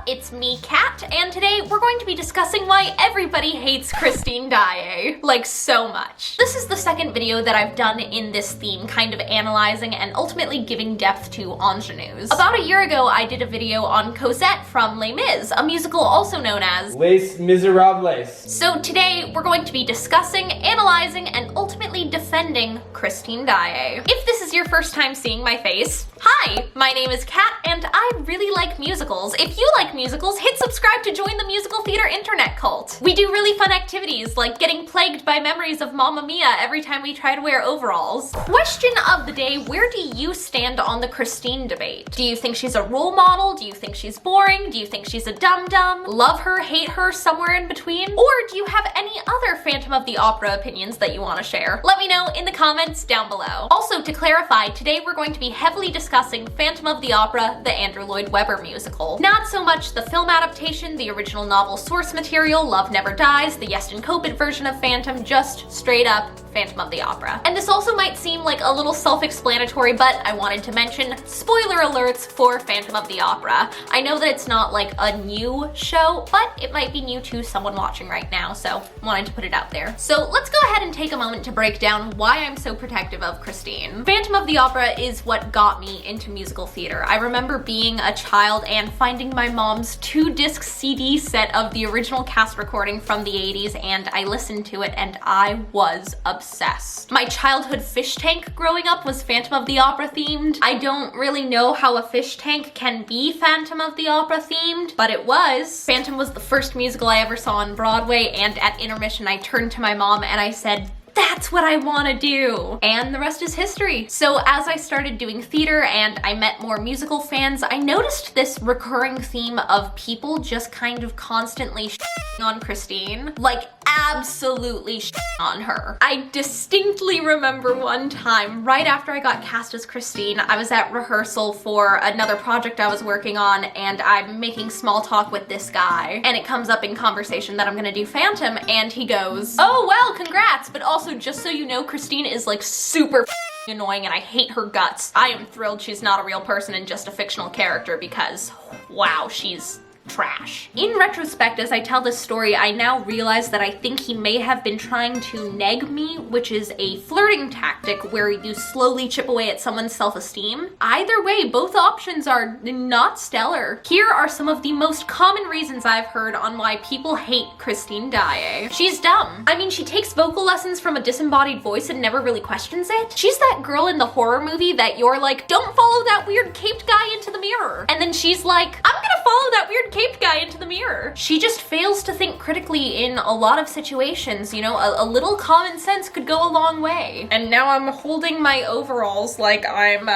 up? It's me, Kat, and today we're going to be discussing why everybody hates Christine Daae. Like, so much. This is the second video that I've done in this theme, kind of analyzing and ultimately giving depth to ingenues. About a year ago, I did a video on Cosette from Les Mis, a musical also known as Les Miserables. So today, we're going to be discussing, analyzing, and ultimately defending Christine Daae. If this is your first time seeing my face, hi! My name is Kat, and I really like musicals. If you like musicals, hit subscribe to join the musical theater internet cult. We do really fun activities, like getting plagued by memories of Mamma Mia every time we try to wear overalls. Question of the day, where do you stand on the Christine debate? Do you think she's a role model? Do you think she's boring? Do you think she's a dum-dum? Love her, hate her, somewhere in between? Or do you have any other Phantom of the Opera opinions that you want to share? Let me know in the comments down below. Also, to clarify, today we're going to be heavily discussing Phantom of the Opera, the Andrew Lloyd Webber musical. Not so much the film adaptation, the original novel source material, Love Never Dies, the Yeston Copeland version of Phantom, just straight up Phantom of the Opera. And this also might seem like a little self-explanatory, but I wanted to mention spoiler alerts for Phantom of the Opera. I know that it's not like a new show, but it might be new to someone watching right now, so wanted to put it out there. So let's go ahead and take a moment to break down why I'm so protective of Christine. Phantom of the Opera is what got me into musical theater. I remember being a child and finding my mom's 2-disc CD set of the original cast recording from the 80s, and I listened to it and I was obsessed. My childhood fish tank growing up was Phantom of the Opera themed. I don't really know how a fish tank can be Phantom of the Opera themed, but it was. Phantom was the first musical I ever saw on Broadway, and at intermission I turned to my mom and I said, "That's what I want to do." And the rest is history. So as I started doing theater and I met more musical fans, I noticed this recurring theme of people just kind of constantly on Christine. Like, absolutely on her. I distinctly remember one time, right after I got cast as Christine, I was at rehearsal for another project I was working on, and I'm making small talk with this guy, and it comes up in conversation that I'm gonna do Phantom, and he goes, "Oh well, congrats, but also just so you know, Christine is like super annoying and I hate her guts. I am thrilled she's not a real person and just a fictional character because, wow, she's trash." In retrospect, as I tell this story, I now realize that I think he may have been trying to neg me, which is a flirting tactic where you slowly chip away at someone's self-esteem. Either way, both options are not stellar. Here are some of the most common reasons I've heard on why people hate Christine Daae. She's dumb. I mean, she takes vocal lessons from a disembodied voice and never really questions it. She's that girl in the horror movie that you're like, "Don't follow that weird caped guy into the mirror." And then she's like, "I'm gonna follow that weird caped guy into the mirror." She just fails to think critically in a lot of situations, you know, a little common sense could go a long way. And now I'm holding my overalls like I'm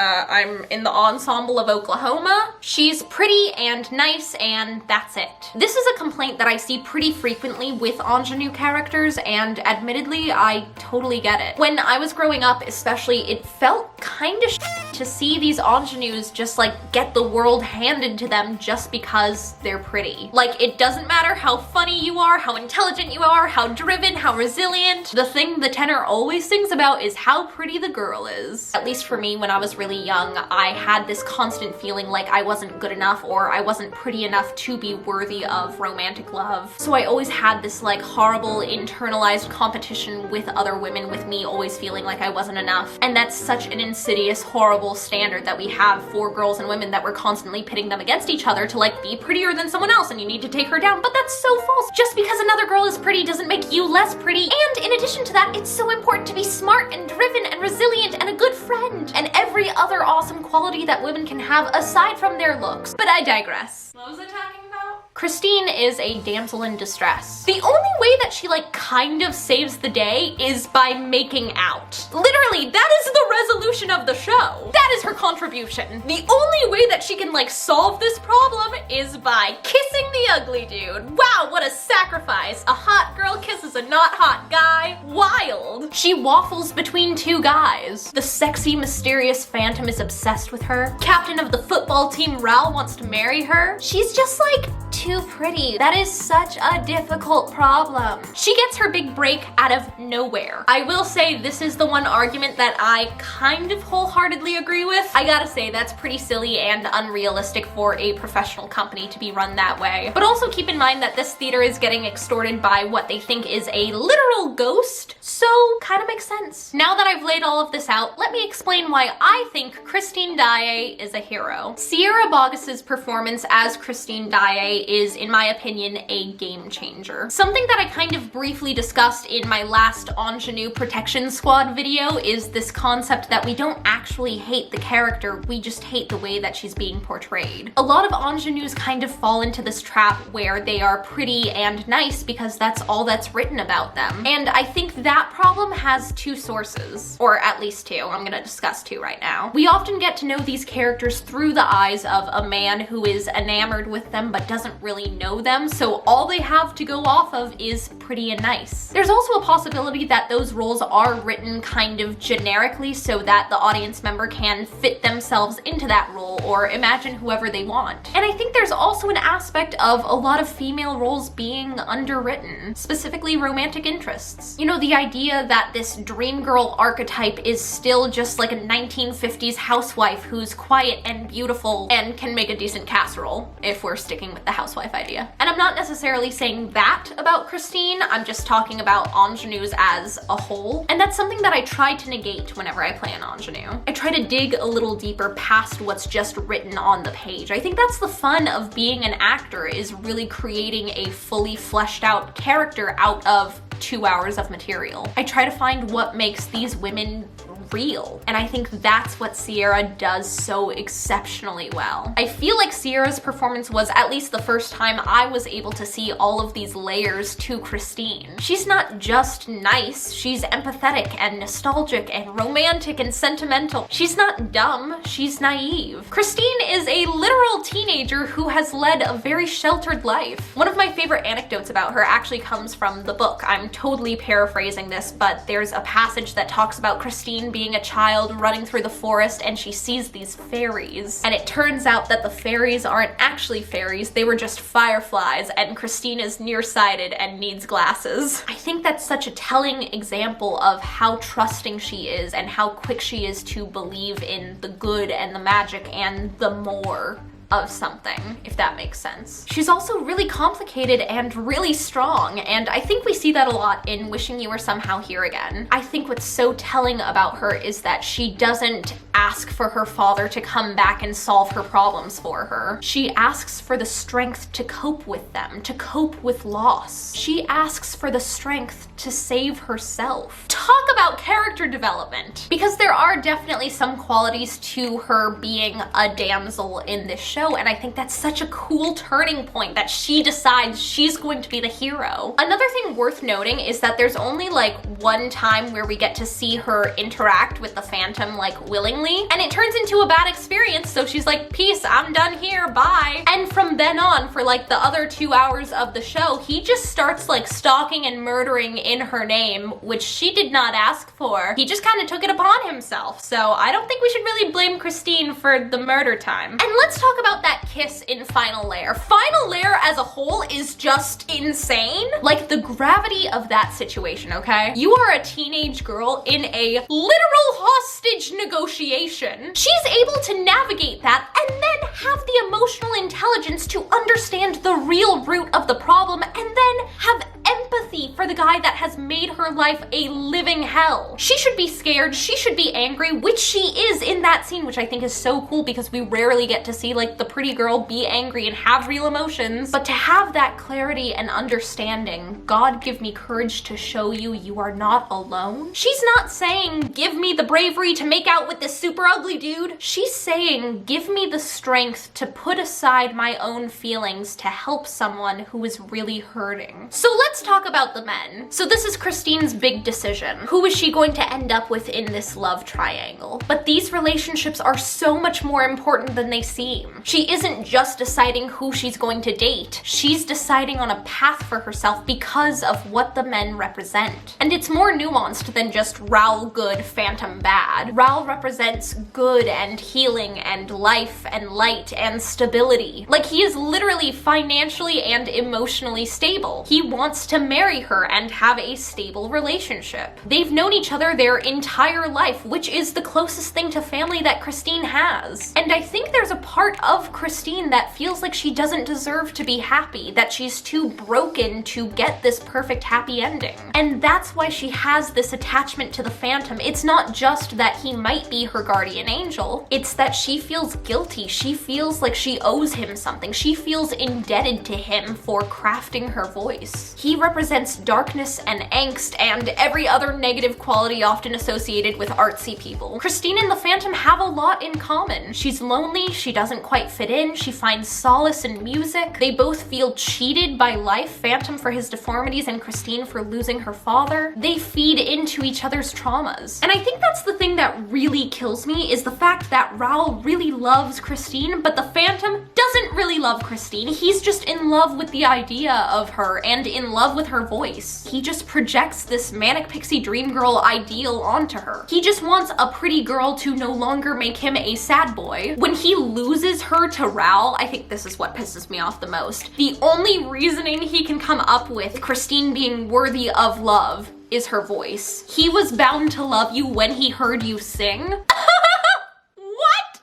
in the ensemble of Oklahoma. She's pretty and nice, and that's it. This is a complaint that I see pretty frequently with ingenue characters, and admittedly, I totally get it. When I was growing up, especially, it felt kind of to see these ingenues just like get the world handed to them just because they're pretty. Like, it doesn't matter how funny you are, how intelligent you are, how driven, how resilient. The thing the tenor always sings about is how pretty the girl is. At least for me, when I was really young, I had this constant feeling like I wasn't good enough or I wasn't pretty enough to be worthy of romantic love. So I always had this like horrible internalized competition with other women, with me always feeling like I wasn't enough. And that's such an insidious, horrible standard that we have for girls and women, that we're constantly pitting them against each other to like be prettier than someone else and you need to take her down. But that's so false. Just because another girl is pretty doesn't make you less pretty. And in addition to that, it's so important to be smart and driven and resilient and a good friend and every other awesome quality that women can have aside from their looks. But I digress. What was I talking about? Christine is a damsel in distress. The only way that she like kind of saves the day is by making out. Literally, that is the resolution of the show. That is her contribution. The only way that she can like solve this problem is by kissing the ugly dude. Wow, what a sacrifice. A hot girl kisses a not hot guy. Wild. She waffles between two guys. The sexy, mysterious Phantom is obsessed with her. Captain of the football team Raoul wants to marry her. She's just like too too pretty. That is such a difficult problem. She gets her big break out of nowhere. I will say this is the one argument that I kind of wholeheartedly agree with. I gotta say that's pretty silly and unrealistic for a professional company to be run that way. But also keep in mind that this theater is getting extorted by what they think is a literal ghost, so kind of makes sense. Now that I've laid all of this out, let me explain why I think Christine Daae is a hero. Sierra Boggess's performance as Christine Daae is, in my opinion, a game changer. Something that I kind of briefly discussed in my last Ingenue Protection Squad video is this concept that we don't actually hate the character, we just hate the way that she's being portrayed. A lot of ingenues kind of fall into this trap where they are pretty and nice because that's all that's written about them. And I think that problem has two sources, or at least two. I'm gonna discuss two right now. We often get to know these characters through the eyes of a man who is enamored with them but doesn't really know them, so all they have to go off of is pretty and nice. There's also a possibility that those roles are written kind of generically so that the audience member can fit themselves into that role or imagine whoever they want. And I think there's also an aspect of a lot of female roles being underwritten, specifically romantic interests. You know, the idea that this dream girl archetype is still just like a 1950s housewife who's quiet and beautiful and can make a decent casserole, if we're sticking with the housewife idea. And I'm not necessarily saying that about Christine, I'm just talking about ingenues as a whole. And that's something that I try to negate whenever I play an ingenue. I try to dig a little deeper past what's just written on the page. I think that's the fun of being an actor, is really creating a fully fleshed out character out of 2 hours of material. I try to find what makes these women real, and I think that's what Sierra does so exceptionally well. I feel like Sierra's performance was at least the first time I was able to see all of these layers to Christine. She's not just nice, she's empathetic and nostalgic and romantic and sentimental. She's not dumb, she's naive. Christine is a literal teenager who has led a very sheltered life. One of my favorite anecdotes about her actually comes from the book. I'm totally paraphrasing this, but there's a passage that talks about Christine being a child running through the forest and she sees these fairies. And it turns out that the fairies aren't actually fairies, they were just fireflies, and Christine is nearsighted and needs glasses. I think that's such a telling example of how trusting she is and how quick she is to believe in the good and the magic and the more of something, if that makes sense. She's also really complicated and really strong, and I think we see that a lot in Wishing You Were Somehow Here Again. I think what's so telling about her is that she doesn't ask for her father to come back and solve her problems for her. She asks for the strength to cope with them, to cope with loss. She asks for the strength to save herself. Talk about character development! Because there are definitely some qualities to her being a damsel in this show, and I think that's such a cool turning point that she decides she's going to be the hero. Another thing worth noting is that there's only like one time where we get to see her interact with the Phantom like willingly, and it turns into a bad experience, so she's like, peace, I'm done here, bye. And from then on, for like the other 2 hours of the show, he just starts like stalking and murdering in her name, which she did not ask for. He just kind of took it upon himself, so I don't think we should really blame Christine for the murder time. And let's talk about that kiss in Final Lair. Final Lair as a whole is just insane. Like the gravity of that situation, okay? You are a teenage girl in a literal hostage negotiation. She's able to navigate that and then have the emotional intelligence to understand the real root of the problem and then have empathy for the guy that has made her life a living hell. She should be scared, she should be angry, which she is in that scene, which I think is so cool because we rarely get to see like the pretty girl be angry and have real emotions. But to have that clarity and understanding, God give me courage to show you you are not alone. She's not saying, give me the bravery to make out with this super ugly dude. She's saying, give me the strength to put aside my own feelings to help someone who is really hurting. So let's talk about the men. woman. So this is Christine's big decision. Who is she going to end up with in this love triangle? But these relationships are so much more important than they seem. She isn't just deciding who she's going to date. She's deciding on a path for herself because of what the men represent. And it's more nuanced than just Raoul good, Phantom bad. Raoul represents good and healing and life and light and stability. Like, he is literally financially and emotionally stable. He wants to marry her and have a stable relationship. They've known each other their entire life, which is the closest thing to family that Christine has. And I think there's a part of Christine that feels like she doesn't deserve to be happy, that she's too broken to get this perfect happy ending. And that's why she has this attachment to the Phantom. It's not just that he might be her guardian angel, it's that she feels guilty. She feels like she owes him something. She feels indebted to him for crafting her voice. He represents darkness and angst and every other negative quality often associated with artsy people. Christine and the Phantom have a lot in common. She's lonely, she doesn't quite fit in, she finds solace in music. They both feel cheated by life, Phantom for his deformities and Christine for losing her father. They feed into each other's traumas. And I think that's the thing that really kills me, is the fact that Raoul really loves Christine, but the Phantom doesn't really love Christine. He's just in love with the idea of her and in love with her voice. He just projects this manic pixie dream girl ideal onto her. He just wants a pretty girl to no longer make him a sad boy. When he loses her to Raoul, I think this is what pisses me off the most. The only reasoning he can come up with Christine being worthy of love is her voice. He was bound to love you when he heard you sing.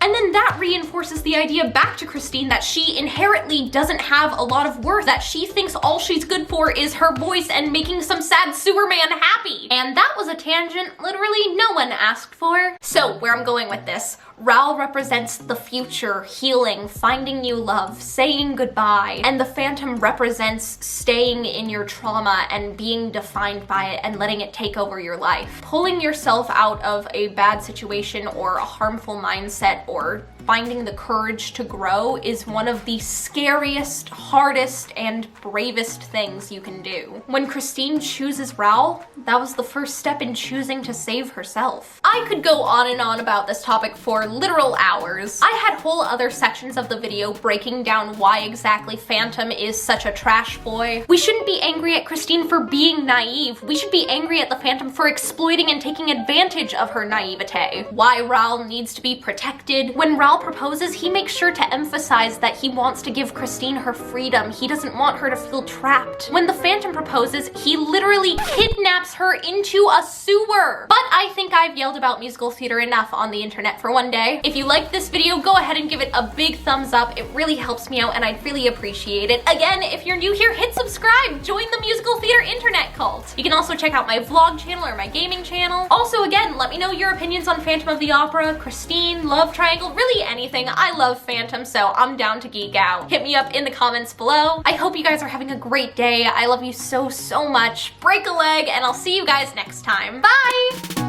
And then that reinforces the idea back to Christine that she inherently doesn't have a lot of worth, that she thinks all she's good for is her voice and making some sad sewer man happy. And that was a tangent literally no one asked for. So where I'm going with this, Raoul represents the future, healing, finding new love, saying goodbye, and the Phantom represents staying in your trauma and being defined by it and letting it take over your life. Pulling yourself out of a bad situation or a harmful mindset or finding the courage to grow is one of the scariest, hardest, and bravest things you can do. When Christine chooses Raoul, that was the first step in choosing to save herself. I could go on and on about this topic for literal hours. I had whole other sections of the video breaking down why exactly Phantom is such a trash boy. We shouldn't be angry at Christine for being naive. We should be angry at the Phantom for exploiting and taking advantage of her naivete. Why Raoul needs to be protected. When Raoul proposes, he makes sure to emphasize that he wants to give Christine her freedom. He doesn't want her to feel trapped. When the Phantom proposes, he literally kidnaps her into a sewer. But I think I've yelled about musical theater enough on the internet for one day. If you liked this video, go ahead and give it a big thumbs up. It really helps me out and I'd really appreciate it. Again, if you're new here, hit subscribe. Join the musical theater internet cult. You can also check out my vlog channel or my gaming channel. Also, again, let me know your opinions on Phantom of the Opera, Christine, love triangle, really anything. I love Phantom, so I'm down to geek out. Hit me up in the comments below. I hope you guys are having a great day. I love you so, so much. Break a leg, and I'll see you guys next time. Bye!